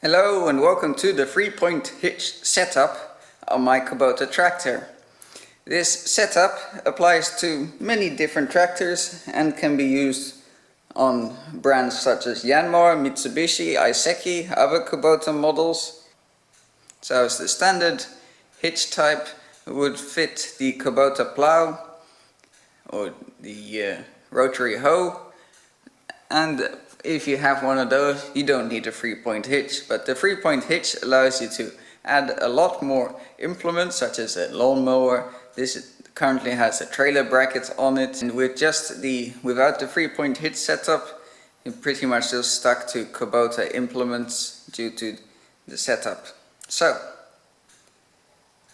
Hello and welcome to the 3-point hitch setup on my Kubota tractor. This setup applies to many different tractors and can be used on brands such as Yanmar, Mitsubishi, Iseki, other Kubota models. So as the standard hitch type would fit the Kubota plow or the rotary hoe, and if you have one of those, you don't need a 3-point hitch, but the 3-point hitch allows you to add a lot more implements such as a lawnmower. This currently has a trailer bracket on it, and with without the 3-point hitch setup, you're pretty much just stuck to Kubota implements due to the setup. So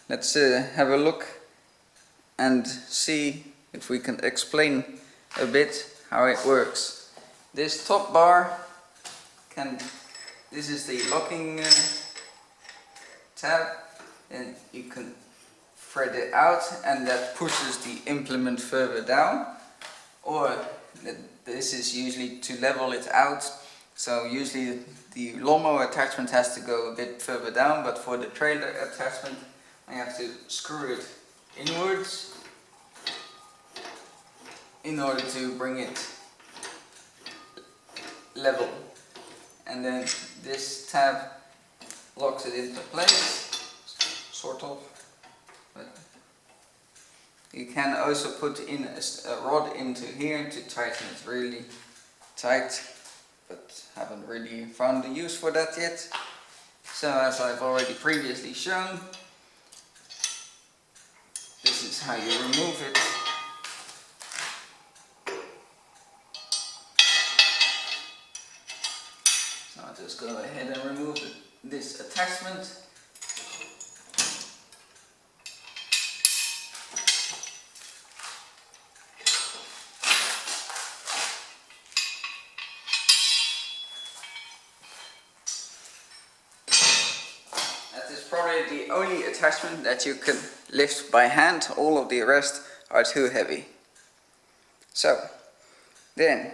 let's have a look and see if we can explain a bit how it works. This top bar this is the locking tab, and you can thread it out and that pushes the implement further down, or this is usually to level it out. So usually the lawnmower attachment has to go a bit further down, but for the trailer attachment I have to screw it inwards in order to bring it level, and then this tab locks it into place, sort of. But you can also put in a rod into here to tighten it really tight, but haven't really found the use for that yet. So as I've already previously shown, this is how you remove it. I'll just go ahead and remove this attachment. That is probably the only attachment that you can lift by hand. All of the rest are too heavy. So then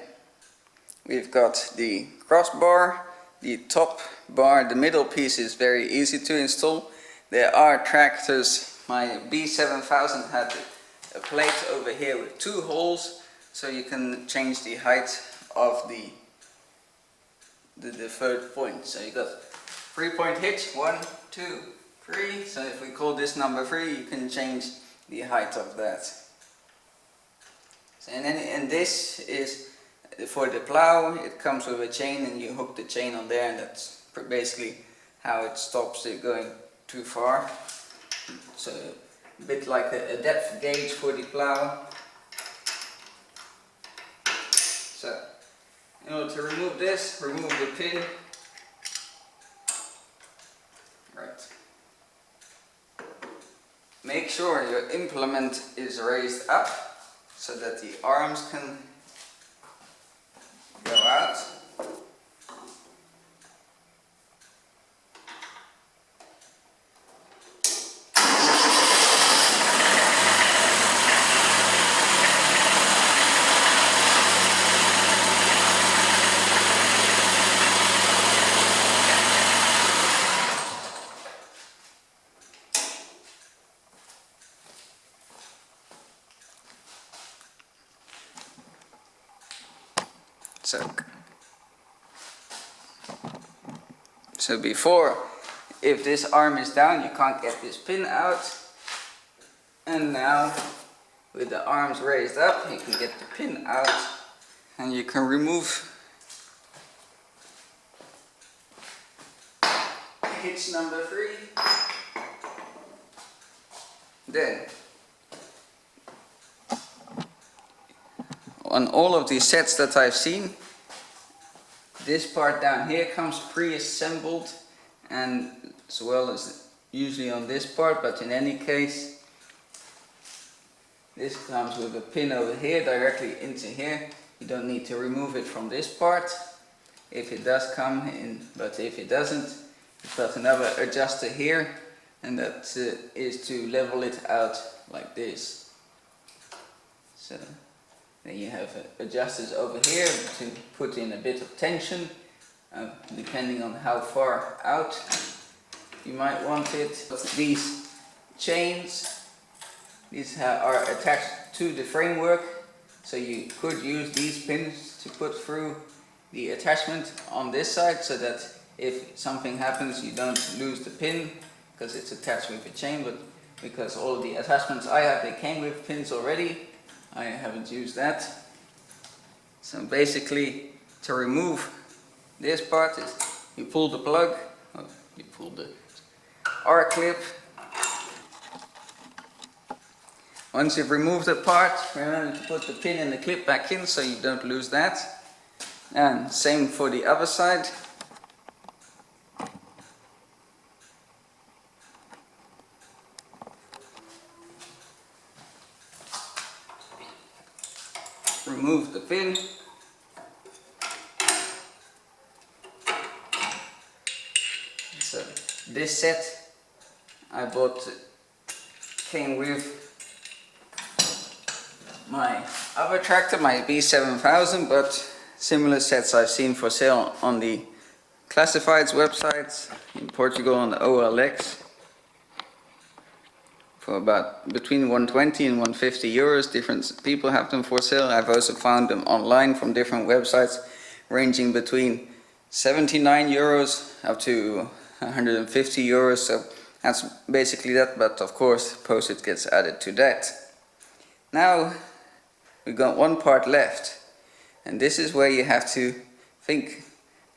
we've got the crossbar. The top bar, the middle piece, is very easy to install. There are tractors, my B7000 had a plate over here with 2 holes, so you can change the height of the third point. So you got 3-point hitch, 1, 2, 3. So if we call this number 3, you can change the height of that. So, and this is for the plow. It comes with a chain, and you hook the chain on there, and that's basically how it stops it going too far. So a bit like a depth gauge for the plow. So in order to remove this, remove the pin. Right. Make sure your implement is raised up so that the arms can go out. So before, if this arm is down, you can't get this pin out, and now with the arms raised up, you can get the pin out, and you can remove hitch number 3. Then on all of these sets that I've seen, this part down here comes pre-assembled, and as well as usually on this part, but in any case this comes with a pin over here directly into here. You don't need to remove it from this part if it does come in, but if it doesn't, you've got another adjuster here, and that is to level it out like this. So then you have adjusters over here to put in a bit of tension, depending on how far out you might want it. These chains, these are attached to the framework, so you could use these pins to put through the attachment on this side, so that if something happens you don't lose the pin because it's attached with a chain. But because all of the attachments I have, they came with pins already, I haven't used that. So basically, to remove this part, is you pull the plug, you pull the R clip. Once you've removed the part, remember to put the pin and the clip back in so you don't lose that. And same for the other side. Remove the pin. So this set I bought came with my other tractor, my B7000, but similar sets I've seen for sale on the classifieds websites in Portugal on the OLX for about between 120 and 150 euros. Different people have them for sale. I've also found them online from different websites ranging between 79 euros up to 150 euros. So that's basically that, but of course postage gets added to that. Now we've got one part left, and this is where you have to think,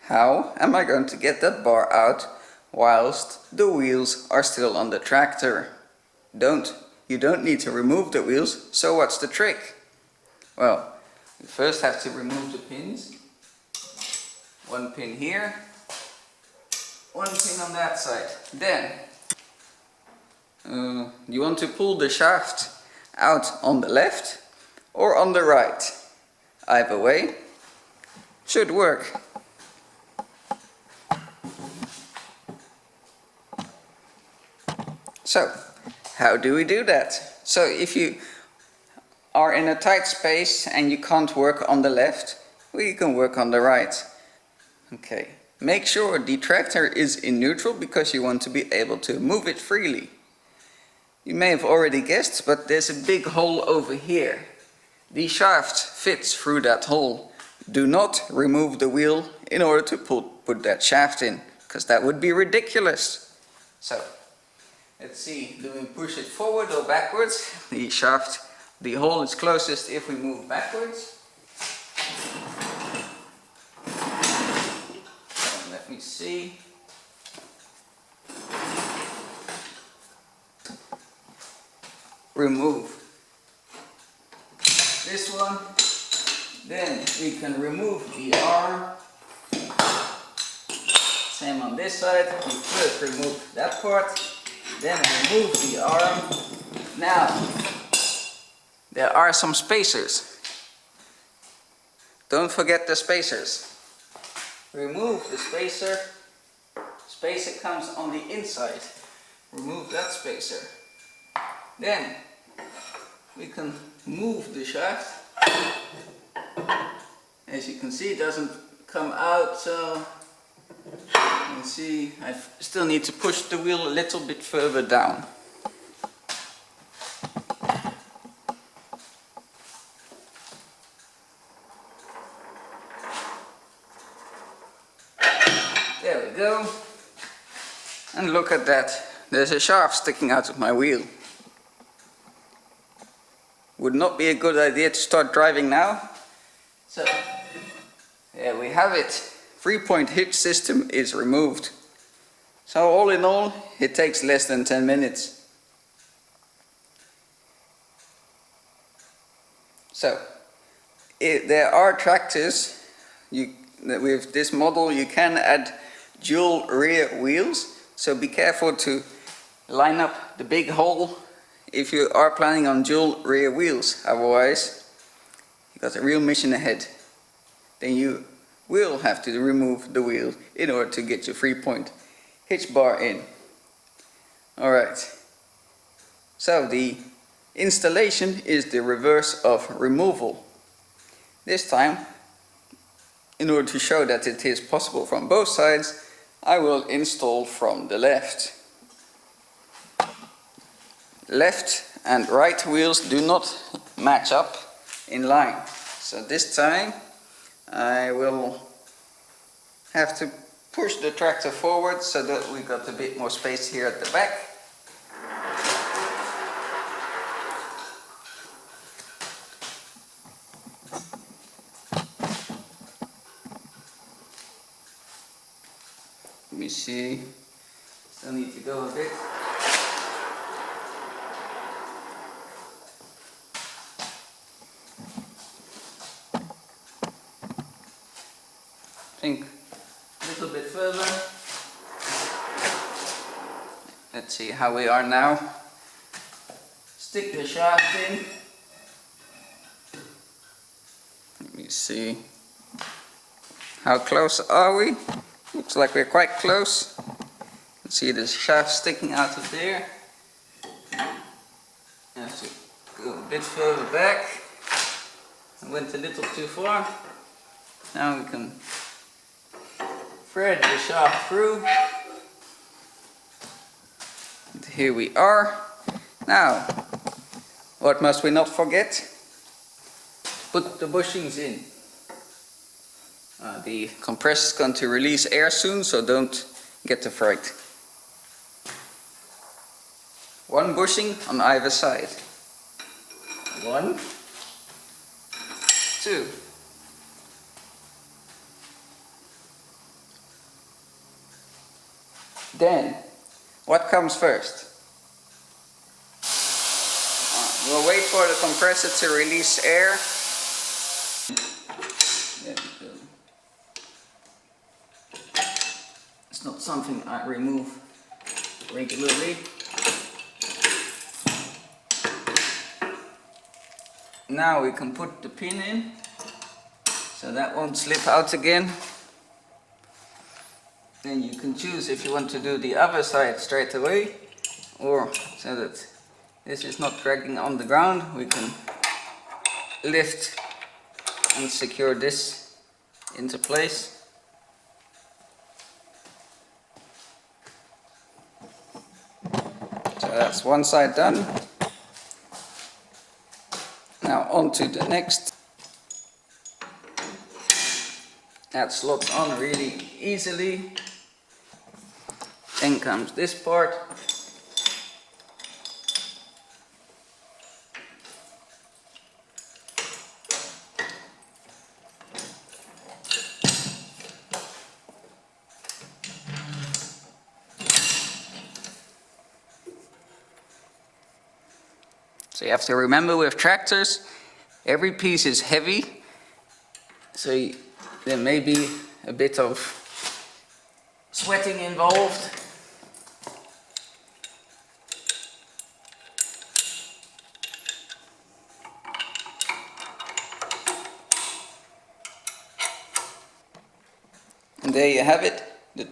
how am I going to get that bar out whilst the wheels are still on the tractor? You don't need to remove the wheels, so what's the trick? Well, you first have to remove the pins. One pin here, one pin on that side. Then you want to pull the shaft out on the left or on the right. Either way should work. So how do we do that? So if you are in a tight space and you can't work on the left, well, you can work on the right. Okay, make sure the tractor is in neutral because you want to be able to move it freely. You may have already guessed, but there's a big hole over here. The shaft fits through that hole. Do not remove the wheel in order to put that shaft in, because that would be ridiculous. So let's see, do we push it forward or backwards? The shaft, the hole is closest if we move backwards. So let me see. Remove this one, then we can remove the arm. Same on this side. We first remove that part, then remove the arm. Now there are some spacers. Don't forget the spacers. Remove the spacer. Spacer comes on the inside. Remove that spacer. Then we can move the shaft. As you can see, it doesn't come out, so you can see I still need to push the wheel a little bit further down. There we go. And look at that, there's a shaft sticking out of my wheel. Would not be a good idea to start driving now. So there we have it. 3-point hitch system is removed. So all in all, it takes less than 10 minutes. So there are tractors, with this model you can add dual rear wheels. So be careful to line up the big hole if you are planning on dual rear wheels. Otherwise, you've got a real mission ahead. Then you will have to remove the wheel in order to get your 3-point hitch bar in. Alright, so the installation is the reverse of removal. This time in order to show that it is possible from both sides, I will install from the left. Left and right wheels do not match up in line. So this time I will have to push the tractor forward so that we got a bit more space here at the back. Let me see, still need to go a bit. I think a little bit further. Let's see how we are now. Stick the shaft in. Let me see. How close are we? Looks like we're quite close. You can see the shaft sticking out of there. Have to go a bit further back. I went a little too far. Now we can thread the shaft through. And here we are. Now, what must we not forget? Put the bushings in. The compressor is going to release air soon, so don't get afraid. One bushing on either side. 1, 2. Then, what comes first? We'll wait for the compressor to release air. There we go. It's not something I remove regularly. Now we can put the pin in, so that won't slip out again. Then you can choose if you want to do the other side straight away, or so that this is not dragging on the ground, we can lift and secure this into place. So that's one side done. Now on to the next. That slots on really easily. Then comes this part. So you have to remember with tractors, every piece is heavy, so there may be a bit of sweating involved. And there you have it. The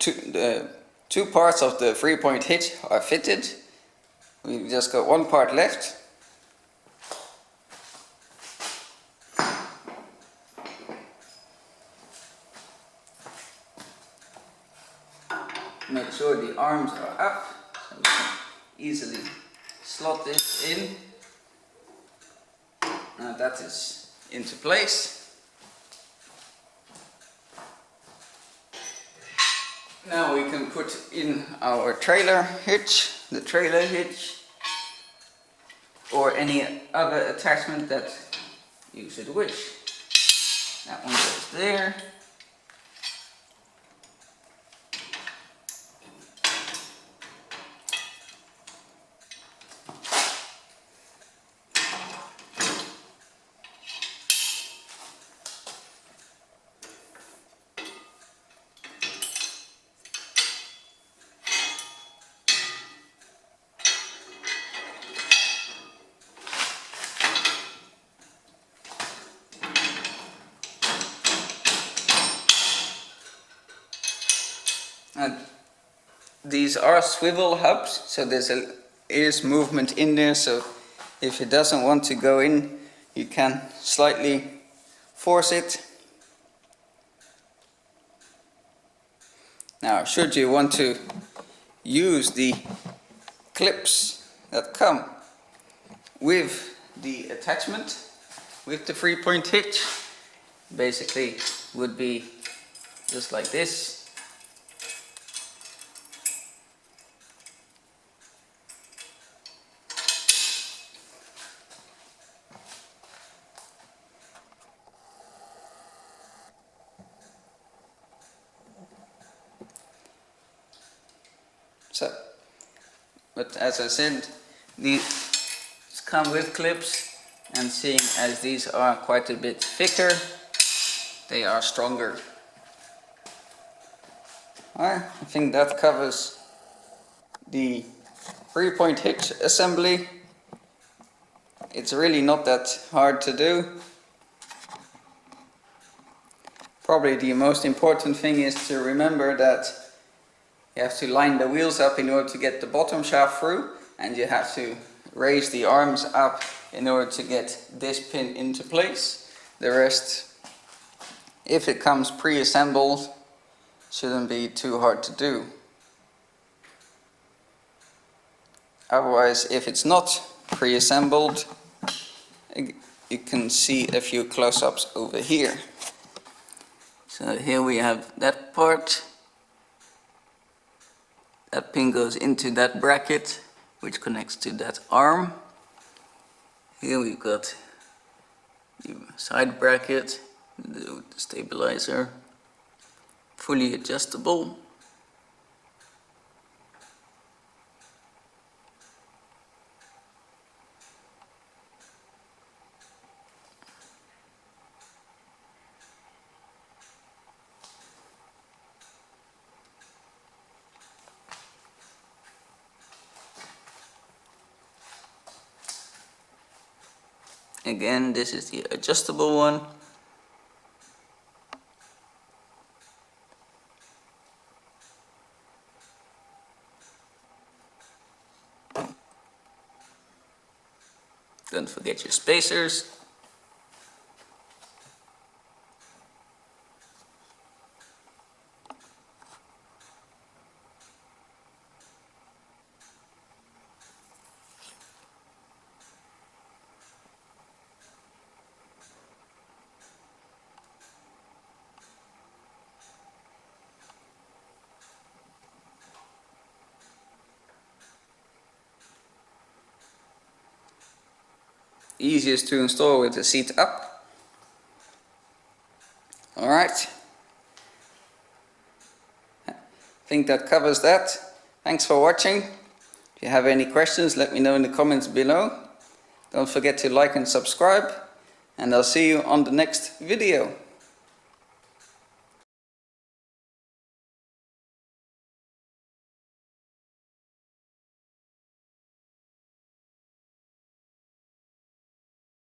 two parts of the 3-point hitch are fitted. We've just got one part left. Make sure the arms are up, so we can easily slot this in. Now that is into place. Now we can put in our trailer hitch, the trailer hitch, or any other attachment that you should wish. That one goes there. These are swivel hubs, so is movement in there, so if it doesn't want to go in, you can slightly force it. Now, should you want to use the clips that come with the attachment, with the 3-point hitch, basically would be just like this. So, but as I said, these come with clips, and seeing as these are quite a bit thicker, they are stronger. I think that covers the 3-point hitch assembly. It's really not that hard to do. Probably the most important thing is to remember that you have to line the wheels up in order to get the bottom shaft through, and you have to raise the arms up in order to get this pin into place. The rest, if it comes pre-assembled, shouldn't be too hard to do. Otherwise, if it's not pre-assembled, you can see a few close-ups over here. So here we have that part. That pin goes into that bracket, which connects to that arm. Here we've got the side bracket, the stabilizer, fully adjustable. Again, this is the adjustable one. Don't forget your spacers. Easiest to install with the seat up. Alright, I think that covers that. Thanks for watching. If you have any questions, let me know in the comments below. Don't forget to like and subscribe, and I'll see you on the next video.